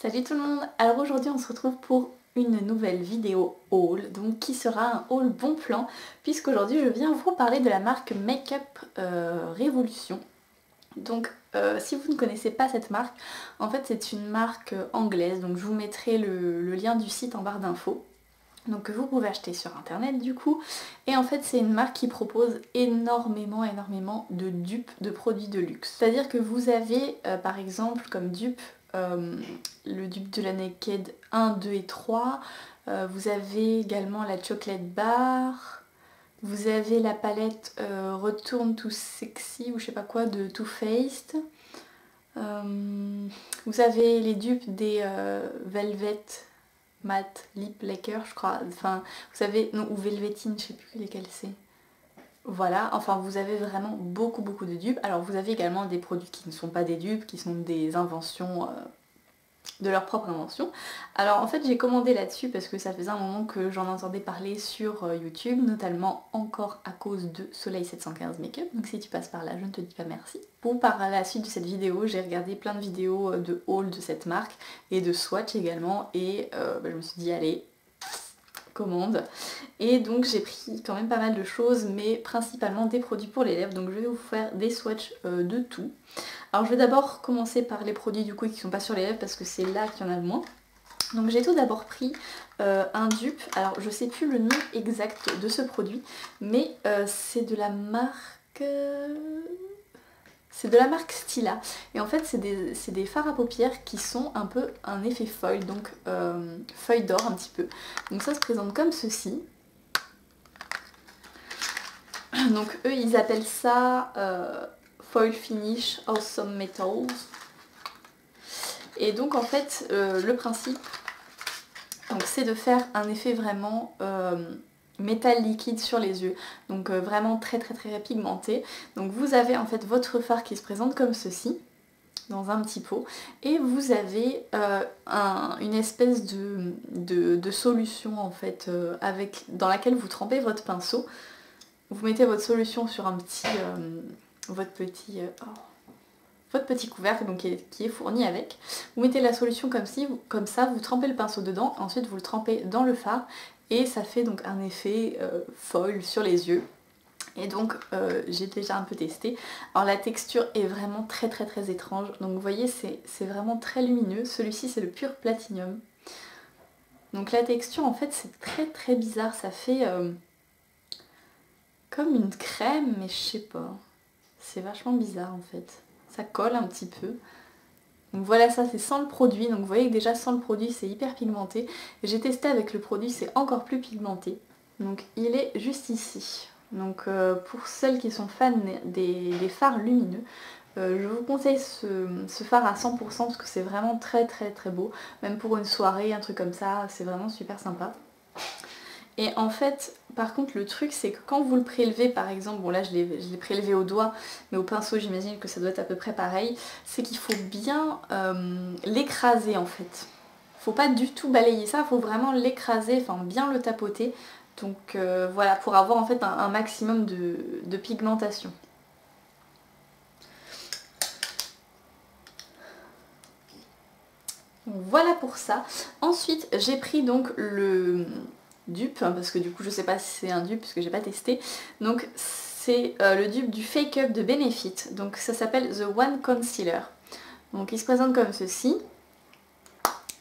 Salut tout le monde. Alors aujourd'hui on se retrouve pour une nouvelle vidéo haul, donc qui sera un haul bon plan, puisqu'aujourd'hui je viens vous parler de la marque Makeup Revolution. Donc si vous ne connaissez pas cette marque, en fait c'est une marque anglaise, donc je vous mettrai le lien du site en barre d'infos. Donc que vous pouvez acheter sur internet du coup. Et en fait c'est une marque qui propose énormément de dupes de produits de luxe. C'est-à-dire que vous avez par exemple comme dupe le dupe de la Naked 1, 2 et 3. Vous avez également la Chocolate Bar. Vous avez la palette Return to Sexy ou je sais pas quoi de Too Faced. Vous avez les dupes des Velvet Matte Lip Lacquer je crois. Enfin vous savez, non, ou Velvetine, je sais plus lesquels c'est. Voilà, enfin vous avez vraiment beaucoup de dupes. Alors vous avez également des produits qui ne sont pas des dupes, qui sont des inventions de leur propre invention. Alors en fait j'ai commandé là-dessus parce que ça faisait un moment que j'en entendais parler sur YouTube, notamment encore à cause de Soleil 715 Makeup, donc si tu passes par là je ne te dis pas merci. Pour par la suite de cette vidéo j'ai regardé plein de vidéos de haul de cette marque et de swatch également et je me suis dit allez, commande. Et donc j'ai pris quand même pas mal de choses, mais principalement des produits pour les lèvres, donc je vais vous faire des swatchs de tout. Alors je vais d'abord commencer par les produits du coup qui sont pas sur les lèvres parce que c'est là qu'il y en a le moins. Donc j'ai tout d'abord pris un dupe, alors je sais plus le nom exact de ce produit, mais c'est de la marque... C'est de la marque Stila. Et en fait c'est des fards à paupières qui sont un peu un effet foil, donc feuille d'or un petit peu. Donc ça se présente comme ceci. Donc eux ils appellent ça Foil Finish Awesome Metals. Et donc en fait le principe c'est de faire un effet vraiment métal liquide sur les yeux. Donc vraiment très pigmenté. Donc vous avez en fait votre fard qui se présente comme ceci, dans un petit pot. Et vous avez une espèce de solution en fait dans laquelle vous trempez votre pinceau. Vous mettez votre solution sur un petit... votre petit couvercle donc, qui est fourni avec. Vous mettez la solution comme ça, vous trempez le pinceau dedans, ensuite vous le trempez dans le fard et ça fait donc un effet foil sur les yeux. Et donc j'ai déjà un peu testé. Alors la texture est vraiment très étrange. Donc vous voyez c'est vraiment très lumineux. Celui-ci c'est le pur platinium. Donc la texture en fait c'est très bizarre. Ça fait comme une crème mais je sais pas. C'est vachement bizarre en fait. Ça colle un petit peu. Donc voilà, ça c'est sans le produit, donc vous voyez que déjà sans le produit c'est hyper pigmenté. J'ai testé avec le produit, c'est encore plus pigmenté. Donc il est juste ici. Donc pour celles qui sont fans des fards lumineux, je vous conseille ce fard à 100% parce que c'est vraiment très beau. Même pour une soirée, un truc comme ça, c'est vraiment super sympa. Et en fait, par contre, le truc, c'est que quand vous le prélevez, par exemple, bon là je l'ai prélevé au doigt, mais au pinceau, j'imagine que ça doit être à peu près pareil, c'est qu'il faut bien l'écraser en fait. Faut pas du tout balayer ça, faut vraiment l'écraser, enfin bien le tapoter. Donc voilà, pour avoir en fait un maximum de pigmentation. Donc, voilà pour ça. Ensuite, j'ai pris donc le dupe, hein, parce que du coup je sais pas si c'est un dupe parce que j'ai pas testé. Donc c'est le dupe du Fake Up de Benefit. Donc ça s'appelle The One Concealer. Donc il se présente comme ceci.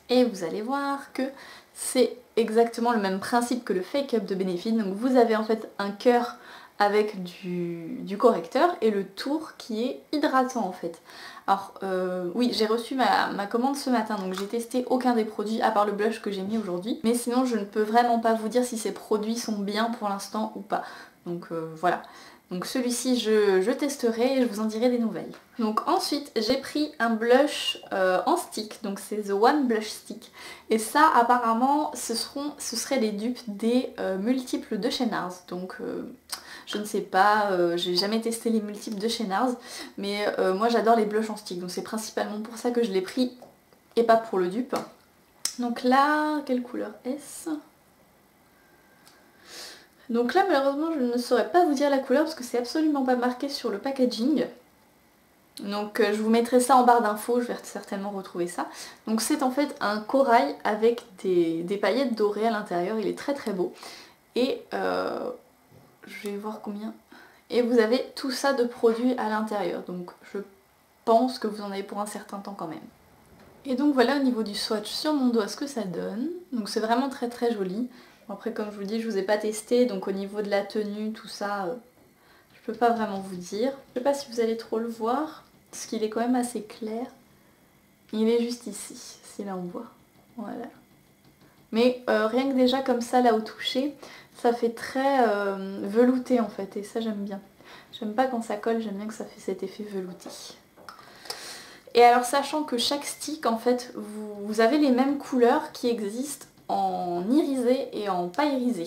Et vous allez voir que c'est exactement le même principe que le Fake Up de Benefit. Donc vous avez en fait un cœur avec du correcteur et le tour qui est hydratant en fait. Alors oui, j'ai reçu ma commande ce matin, donc j'ai testé aucun des produits à part le blush que j'ai mis aujourd'hui. Mais sinon je ne peux vraiment pas vous dire si ces produits sont bien pour l'instant ou pas. Donc voilà. Donc celui-ci je testerai et je vous en dirai des nouvelles. Donc ensuite j'ai pris un blush en stick, donc c'est The One Blush Stick. Et ça apparemment ce seraient les dupes des multiples de chez NARS. Donc je ne sais pas, j'ai jamais testé les multiples de chez NARS, mais moi j'adore les blushs en stick, donc c'est principalement pour ça que je l'ai pris et pas pour le dupe. Donc là, quelle couleur est-ce ? Donc là malheureusement je ne saurais pas vous dire la couleur parce que c'est absolument pas marqué sur le packaging. Donc je vous mettrai ça en barre d'infos, je vais certainement retrouver ça. Donc c'est en fait un corail avec des paillettes dorées à l'intérieur, il est très très beau. Et je vais voir combien. Et vous avez tout ça de produits à l'intérieur, donc je pense que vous en avez pour un certain temps quand même. Et donc voilà au niveau du swatch sur mon doigt ce que ça donne. Donc c'est vraiment très très joli. Bon, après comme je vous dis, je vous ai pas testé, donc au niveau de la tenue, tout ça, je peux pas vraiment vous dire. Je sais pas si vous allez trop le voir, parce qu'il est quand même assez clair. Il est juste ici, si là on voit. Voilà. Mais rien que déjà comme ça là au toucher, ça fait très velouté en fait, et ça j'aime bien. J'aime pas quand ça colle, j'aime bien que ça fait cet effet velouté. Et alors sachant que chaque stick en fait, vous avez les mêmes couleurs qui existent en irisé et en pas irisé.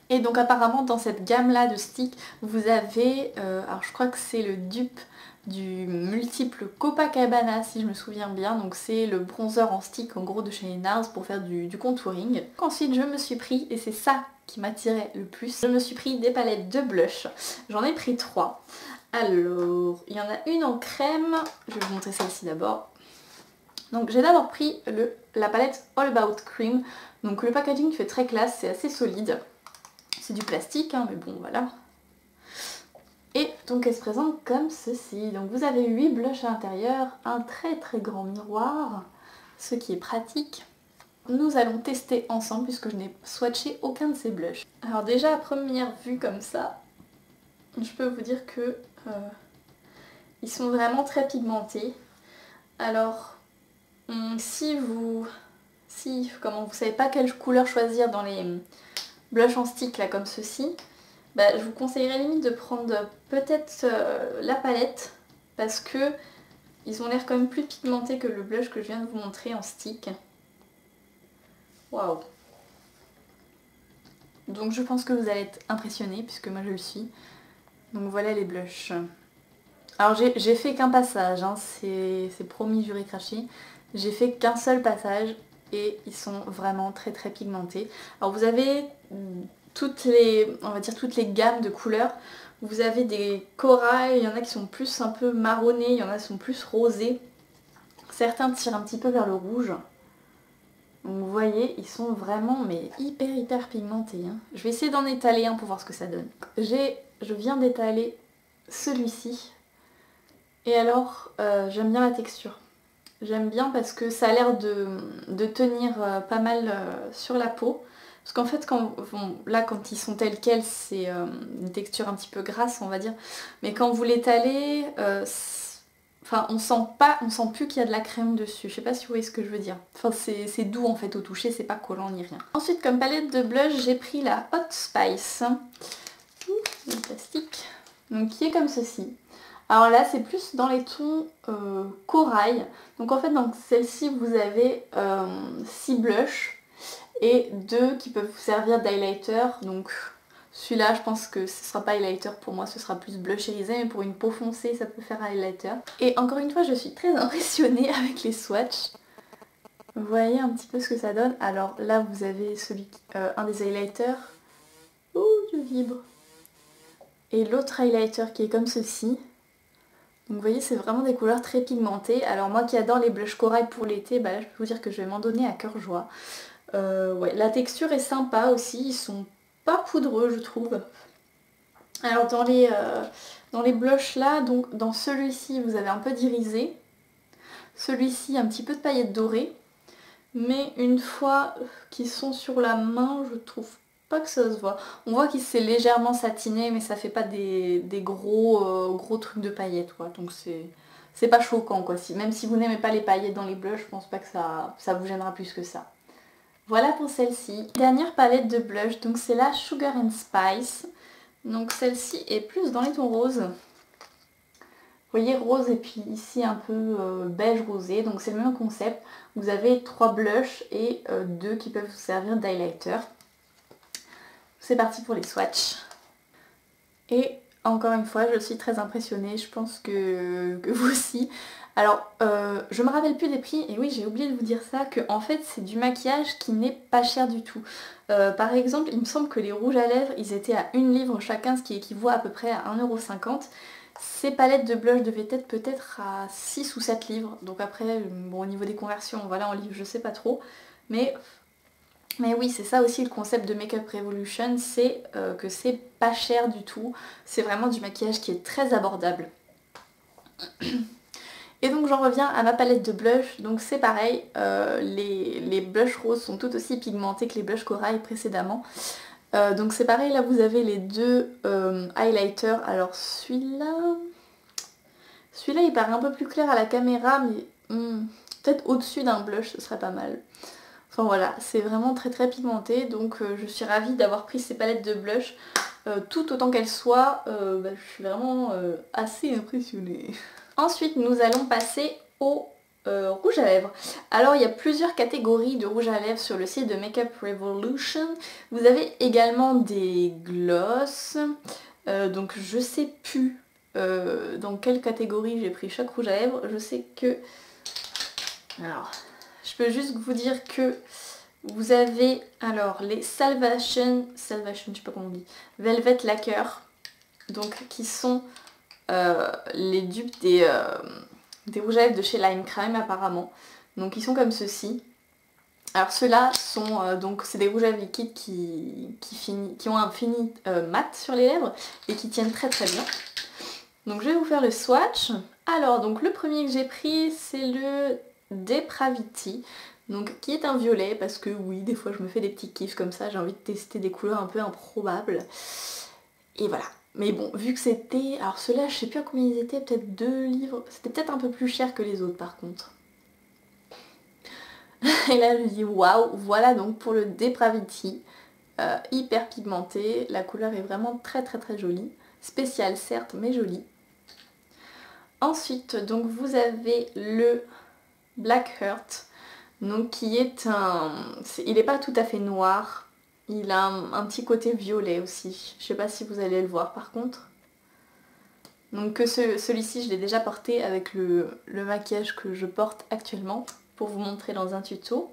Et donc apparemment dans cette gamme là de sticks, vous avez, alors je crois que c'est le dupe du multiple Copacabana si je me souviens bien, donc c'est le bronzer en stick en gros de chez NARS pour faire du contouring. Ensuite je me suis pris, et c'est ça qui m'attirait le plus, je me suis pris des palettes de blush, j'en ai pris 3. Alors, il y en a une en crème, je vais vous montrer celle-ci d'abord. Donc j'ai d'abord pris la palette All About Cream, donc le packaging fait très classe, c'est assez solide. C'est du plastique, hein, mais bon voilà. Et donc elle se présente comme ceci. Donc vous avez 8 blushs à l'intérieur, un très très grand miroir, ce qui est pratique. Nous allons tester ensemble puisque je n'ai swatché aucun de ces blushs. Alors déjà à première vue comme ça, je peux vous dire que ils sont vraiment très pigmentés. Alors si vous savez pas quelle couleur choisir dans les blushs en stick là comme ceci, bah, je vous conseillerais limite de prendre peut-être la palette parce que ils ont l'air quand même plus pigmentés que le blush que je viens de vous montrer en stick. Waouh! Donc je pense que vous allez être impressionnés puisque moi je le suis. Donc voilà les blushs. Alors j'ai fait qu'un passage, hein, c'est promis, juré, craché. J'ai fait qu'un seul passage et ils sont vraiment très très pigmentés. Alors vous avez toutes les, on va dire toutes les gammes de couleurs. Vous avez des corails, il y en a qui sont plus un peu marronnés, il y en a qui sont plus rosés. Certains tirent un petit peu vers le rouge. Donc vous voyez, ils sont vraiment mais hyper pigmentés. Hein. Je vais essayer d'en étaler un pour voir ce que ça donne. Je viens d'étaler celui-ci. Et alors, j'aime bien la texture. J'aime bien parce que ça a l'air de tenir pas mal sur la peau. Parce qu'en fait, quand ils sont tels quels, c'est une texture un petit peu grasse, on va dire. Mais quand vous l'étalez, enfin, on sent plus qu'il y a de la crème dessus. Je sais pas si vous voyez ce que je veux dire. Enfin, c'est doux en fait au toucher, c'est pas collant ni rien. Ensuite, comme palette de blush, j'ai pris la Hot Spice. Le plastique. Donc, qui est comme ceci. Alors là, c'est plus dans les tons corail. Donc en fait, dans celle-ci, vous avez 6 blushs et 2 qui peuvent vous servir d'highlighter. Donc celui-là, je pense que ce sera pas highlighter pour moi, ce sera plus blush irisé, mais pour une peau foncée, ça peut faire highlighter. Et encore une fois, je suis très impressionnée avec les swatchs. Vous voyez un petit peu ce que ça donne. Alors là, vous avez un des highlighters. Ouh, je vibre. Et l'autre highlighter qui est comme ceci. Donc vous voyez, c'est vraiment des couleurs très pigmentées. Alors moi qui adore les blushs corail pour l'été, bah là je peux vous dire que je vais m'en donner à cœur joie. Ouais, la texture est sympa aussi, ils sont pas poudreux je trouve. Alors dans les blushs là, donc dans celui-ci vous avez un peu d'irisé. Celui-ci un petit peu de paillettes dorées. Mais une fois qu'ils sont sur la main, je trouve pas que ça se voit. On voit qu'il s'est légèrement satiné, mais ça fait pas des gros trucs de paillettes quoi. Donc c'est pas choquant quoi. Même si vous n'aimez pas les paillettes dans les blushs, je pense pas que ça vous gênera plus que ça. Voilà pour celle-ci. Dernière palette de blush, donc c'est la Sugar and Spice. Donc celle-ci est plus dans les tons roses. Vous voyez rose et puis ici un peu beige rosé, donc c'est le même concept. Vous avez 3 blushs et 2 qui peuvent vous servir d'highlighter. C'est parti pour les swatchs. Et encore une fois, je suis très impressionnée, je pense que vous aussi. Alors, je me rappelle plus des prix, et oui j'ai oublié de vous dire ça, que en fait c'est du maquillage qui n'est pas cher du tout. Par exemple, il me semble que les rouges à lèvres, ils étaient à 1 livre chacun, ce qui équivaut à peu près à 1,50 €. Ces palettes de blush devaient être peut-être à 6 ou 7 livres. Donc après, bon, au niveau des conversions, voilà, en livres, je sais pas trop. Mais oui, c'est ça aussi le concept de Makeup Revolution, c'est que c'est pas cher du tout. C'est vraiment du maquillage qui est très abordable. Et donc j'en reviens à ma palette de blush. Donc c'est pareil, les blushs roses sont tout aussi pigmentés que les blushs corail précédemment. Donc c'est pareil, là vous avez les deux highlighters. Alors celui-là il paraît un peu plus clair à la caméra, mais peut-être au-dessus d'un blush ce serait pas mal. Enfin voilà, c'est vraiment très très pigmenté, donc je suis ravie d'avoir pris ces palettes de blush. Tout autant qu'elles soient, je suis vraiment assez impressionnée. Ensuite nous allons passer au rouge à lèvres. Alors il y a plusieurs catégories de rouge à lèvres sur le site de Makeup Revolution. Vous avez également des gloss, donc je sais plus dans quelle catégorie j'ai pris chaque rouge à lèvres. Je sais que... Alors, je peux juste vous dire que vous avez alors les Salvation, je sais pas comment on dit, Velvet Lacquer, donc qui sont les dupes des rouges à lèvres de chez Lime Crime apparemment. Donc ils sont comme ceci. Alors ceux-là sont donc c'est des rouges à lèvres liquides qui ont un fini mat sur les lèvres et qui tiennent très très bien. Donc je vais vous faire le swatch. Alors donc le premier que j'ai pris c'est le Depravity, donc qui est un violet parce que oui, des fois je me fais des petits kiffs comme ça, j'ai envie de tester des couleurs un peu improbables. Et voilà. Mais bon, vu que c'était... Alors ceux-là, je sais plus à combien ils étaient, peut-être 2 livres. C'était peut-être un peu plus cher que les autres par contre. Et là je me dis waouh, voilà donc pour le Depravity. Hyper pigmenté, la couleur est vraiment très très très jolie. Spéciale certes, mais jolie. Ensuite, donc vous avez le Black Heart, donc qui est un... Il n'est pas tout à fait noir, il a un petit côté violet aussi. Je sais pas si vous allez le voir par contre. Donc celui-ci je l'ai déjà porté avec le maquillage que je porte actuellement pour vous montrer dans un tuto.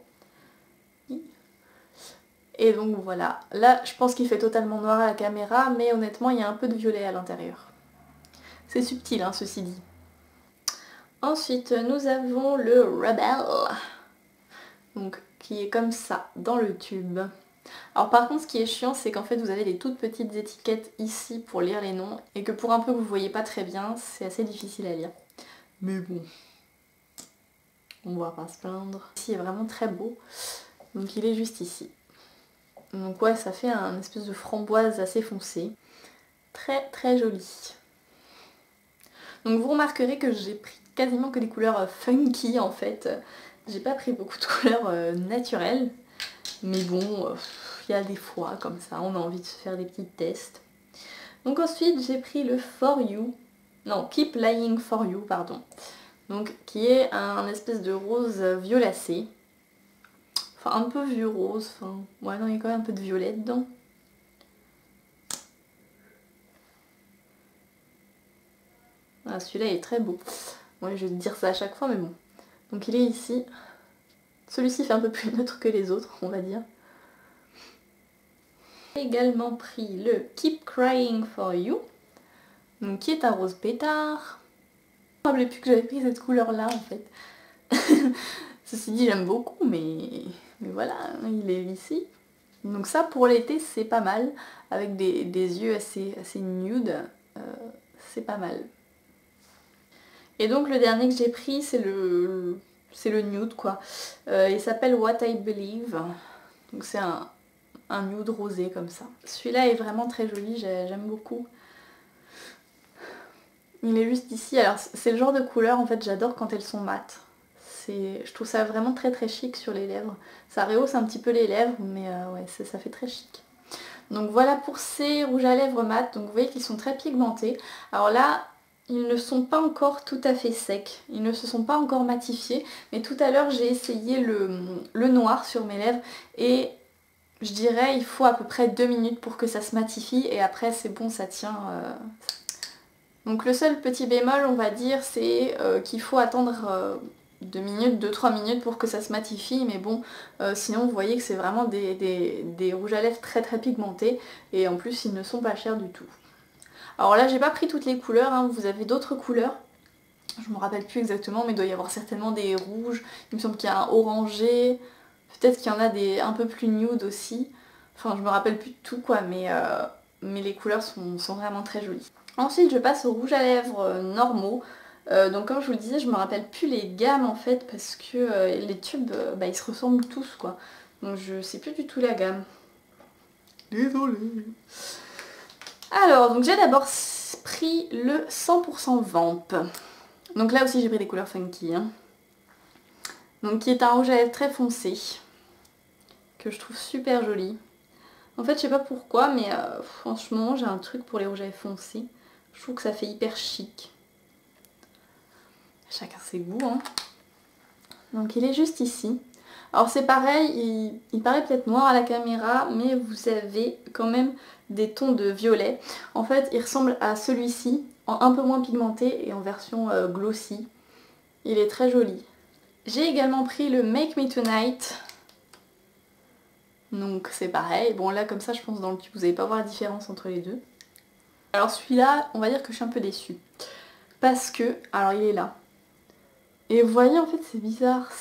Et donc voilà, là je pense qu'il fait totalement noir à la caméra, mais honnêtement il y a un peu de violet à l'intérieur. C'est subtil hein, ceci dit. Ensuite nous avons le Rebel, donc qui est comme ça dans le tube. Alors par contre ce qui est chiant c'est qu'en fait vous avez des toutes petites étiquettes ici pour lire les noms et que pour un peu que vous voyez pas très bien c'est assez difficile à lire. Mais bon, on va pas se plaindre. Ici il est vraiment très beau, donc il est juste ici. Donc ouais, ça fait un espèce de framboise assez foncé. Très très joli. Donc vous remarquerez que j'ai pris quasiment que des couleurs funky en fait. J'ai pas pris beaucoup de couleurs naturelles. Mais bon, il y a des fois comme ça, on a envie de se faire des petits tests. Donc ensuite j'ai pris le For You. Non, Keep Lying For You, pardon. Donc qui est un espèce de rose violacé. Enfin un peu vieux rose, enfin... Ouais non, il y a quand même un peu de violet dedans. Ah, celui-là est très beau. Ouais, je vais te dire ça à chaque fois, mais bon. Donc il est ici. Celui-ci fait un peu plus neutre que les autres, on va dire. J'ai également pris le Keep Crying For You, donc qui est un rose pétard. Je ne me rappelais plus que j'avais pris cette couleur-là en fait. Ceci dit, j'aime beaucoup, mais voilà, il est ici. Donc ça, pour l'été, c'est pas mal. Avec des yeux assez nude, c'est pas mal. Et donc le dernier que j'ai pris, c'est le nude quoi. Il s'appelle What I Believe. Donc c'est un nude rosé comme ça. Celui-là est vraiment très joli, j'aime beaucoup. Il est juste ici. Alors c'est le genre de couleur en fait, j'adore quand elles sont mates. Je trouve ça vraiment très très chic sur les lèvres. Ça rehausse un petit peu les lèvres, mais ouais, ça fait très chic. Donc voilà pour ces rouges à lèvres mat. Donc vous voyez qu'ils sont très pigmentés. Alors là, ils ne sont pas encore tout à fait secs. Ils ne se sont pas encore matifiés. Mais tout à l'heure, j'ai essayé le noir sur mes lèvres. Et je dirais il faut à peu près 2 minutes pour que ça se matifie. Et après, c'est bon, ça tient... Donc le seul petit bémol, on va dire, c'est qu'il faut attendre 2 minutes, 2-3 minutes pour que ça se matifie, mais bon, sinon vous voyez que c'est vraiment des rouges à lèvres très très pigmentés, et en plus ils ne sont pas chers du tout. Alors là j'ai pas pris toutes les couleurs, hein. Vous avez d'autres couleurs. Je me rappelle plus exactement mais il doit y avoir certainement des rouges. Il me semble qu'il y a un orangé. Peut-être qu'il y en a des un peu plus nude aussi. Enfin je me rappelle plus de tout quoi mais les couleurs sont vraiment très jolies. Ensuite je passe aux rouges à lèvres normaux. Donc comme je vous le disais je me rappelle plus les gammes en fait parce que les tubes ils se ressemblent tous quoi. Donc je sais plus du tout la gamme. Désolée. Alors donc j'ai d'abord pris le 100% Vamp. Donc là aussi j'ai pris des couleurs funky. Hein. Donc qui est un rouge à lèvres très foncé. Que je trouve super joli. En fait je sais pas pourquoi mais franchement j'ai un truc pour les rouges à lèvres foncés. Je trouve que ça fait hyper chic. Chacun ses goûts. Hein. Donc il est juste ici. Alors c'est pareil, il paraît peut-être noir à la caméra, mais vous avez quand même des tons de violet. En fait, il ressemble à celui-ci, en un peu moins pigmenté et en version glossy. Il est très joli. J'ai également pris le Make Me Tonight. Donc c'est pareil. Bon là comme ça je pense dans le tube vous n'allez pas voir la différence entre les deux. Alors celui-là, on va dire que je suis un peu déçue. Parce que, alors il est là. Et vous voyez en fait c'est bizarre,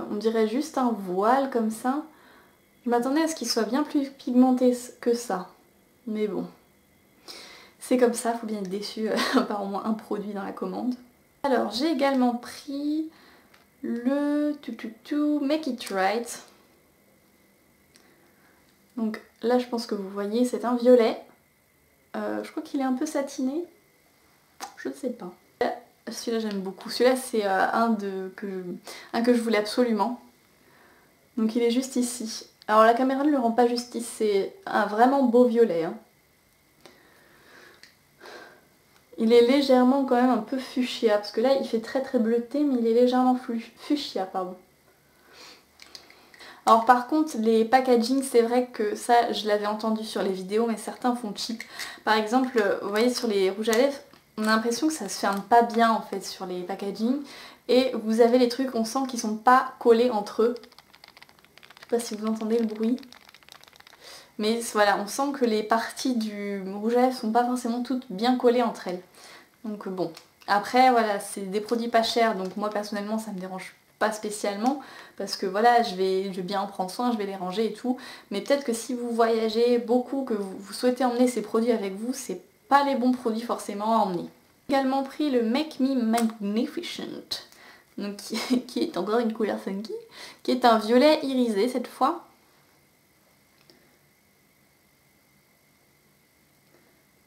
on dirait juste un voile comme ça. Je m'attendais à ce qu'il soit bien plus pigmenté que ça. Mais bon, c'est comme ça, faut bien être déçu par au moins un produit dans la commande. Alors j'ai également pris le Make It Right. Donc là je pense que vous voyez c'est un violet. Je crois qu'il est un peu satiné. Je ne sais pas. Celui-là j'aime beaucoup. Celui-là c'est un que je voulais absolument. Donc il est juste ici. Alors la caméra ne le rend pas justice, c'est un vraiment beau violet. Hein. Il est légèrement quand même un peu fuchsia, parce que là il fait très très bleuté, mais il est légèrement fuchsia, pardon. Alors par contre les packaging c'est vrai que ça je l'avais entendu sur les vidéos mais certains font cheap. Par exemple vous voyez sur les rouges à lèvres on a l'impression que ça se ferme pas bien en fait sur les packaging et vous avez les trucs on sent qu'ils sont pas collés entre eux. Je sais pas si vous entendez le bruit. Mais voilà on sent que les parties du rouge à lèvres sont pas forcément toutes bien collées entre elles. Donc bon. Après voilà c'est des produits pas chers donc moi personnellement ça me dérange pas spécialement parce que voilà je vais bien en prendre soin, je vais les ranger et tout. Mais peut-être que si vous voyagez beaucoup, que vous souhaitez emmener ces produits avec vous, c'est pas les bons produits forcément à emmener. J'ai également pris le Make Me Magnificent. Donc, qui est encore une couleur funky, qui est un violet irisé cette fois.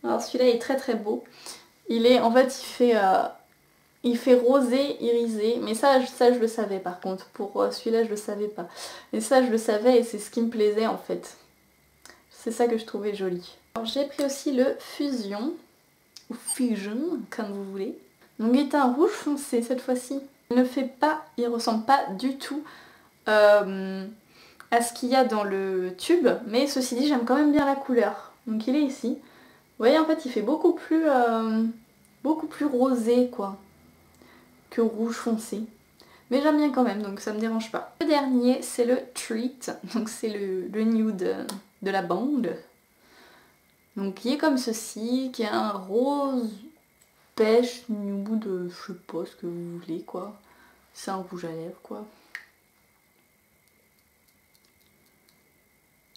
Alors celui-là est très très beau. Il est, en fait il fait rosé irisé, mais ça je le savais par contre. Pour celui-là je le savais pas. Mais ça je le savais et c'est ce qui me plaisait en fait. C'est ça que je trouvais joli. Alors j'ai pris aussi le Fusion, ou Fusion comme vous voulez. Donc il est un rouge foncé cette fois-ci. Il ressemble pas du tout à ce qu'il y a dans le tube, mais ceci dit j'aime quand même bien la couleur. Donc il est ici. Vous voyez en fait il fait beaucoup plus rosé quoi que rouge foncé. Mais j'aime bien quand même donc ça me dérange pas. Le dernier c'est le Treat, donc c'est le nude de la bande. Donc qui est comme ceci, qui est un rose pêche nude, je sais pas ce que vous voulez quoi. C'est un rouge à lèvres quoi.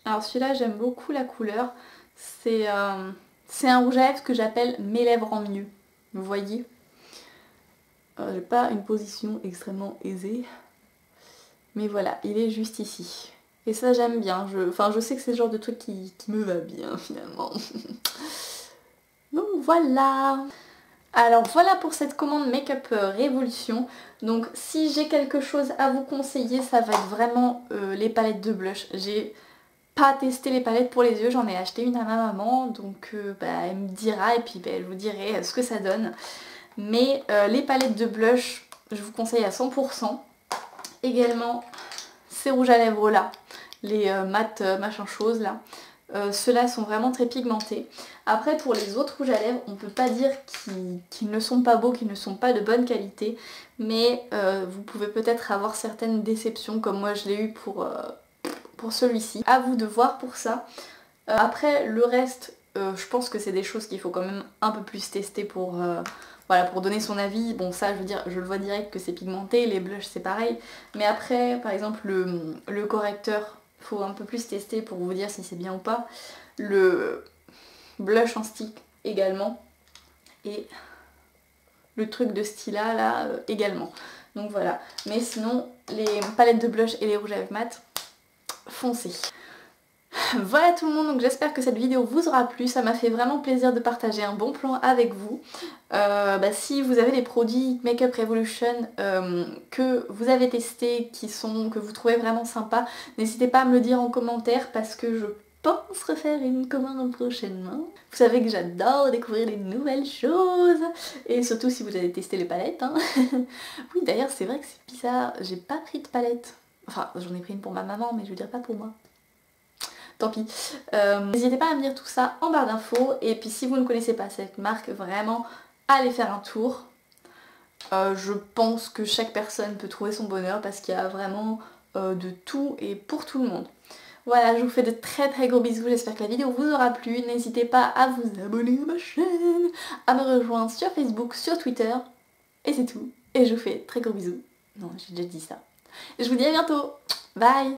Alors celui-là j'aime beaucoup la couleur. C'est un rouge à lèvres que j'appelle mes lèvres en mieux. Vous voyez, j'ai pas une position extrêmement aisée. Mais voilà, il est juste ici. Et ça j'aime bien. Je sais que c'est le genre de truc qui me va bien finalement. Donc voilà. Alors voilà pour cette commande Make-up Révolution. Donc si j'ai quelque chose à vous conseiller, ça va être vraiment les palettes de blush. J'ai pas testé les palettes pour les yeux, j'en ai acheté une à ma maman. Donc elle me dira et puis je vous dirai ce que ça donne. Mais les palettes de blush, je vous conseille à 100%. Également ces rouges à lèvres là, les mat machin chose là. Ceux-là sont vraiment très pigmentés. Après pour les autres rouges à lèvres, on peut pas dire qu'ils ne sont pas beaux, qu'ils ne sont pas de bonne qualité. Mais vous pouvez peut-être avoir certaines déceptions comme moi je l'ai eu pour celui-ci. À vous de voir pour ça. Après le reste, je pense que c'est des choses qu'il faut quand même un peu plus tester pour, voilà, pour donner son avis. Bon ça je veux dire, je le vois direct que c'est pigmenté, les blushs c'est pareil. Mais après par exemple le correcteur, faut un peu plus tester pour vous dire si c'est bien ou pas. Le blush en stick également. Et le truc de Stila là également. Donc voilà. Mais sinon les palettes de blush et les rouges à lèvres mat, foncez. Voilà tout le monde, donc j'espère que cette vidéo vous aura plu, ça m'a fait vraiment plaisir de partager un bon plan avec vous. Si vous avez des produits Makeup Revolution que vous avez testés, que vous trouvez vraiment sympas, n'hésitez pas à me le dire en commentaire parce que je pense refaire une commande prochainement. Vous savez que j'adore découvrir des nouvelles choses, et surtout si vous avez testé les palettes. Hein. Oui d'ailleurs c'est vrai que c'est bizarre, j'ai pas pris de palette. Enfin j'en ai pris une pour ma maman mais je veux dire pas pour moi. Tant pis. N'hésitez pas à me dire tout ça en barre d'infos. Et puis si vous ne connaissez pas cette marque, vraiment, allez faire un tour. Je pense que chaque personne peut trouver son bonheur parce qu'il y a vraiment de tout et pour tout le monde. Voilà, je vous fais de très très gros bisous. J'espère que la vidéo vous aura plu. N'hésitez pas à vous abonner à ma chaîne, à me rejoindre sur Facebook, sur Twitter. Et c'est tout. Et je vous fais très gros bisous. Non, j'ai déjà dit ça. Je vous dis à bientôt. Bye.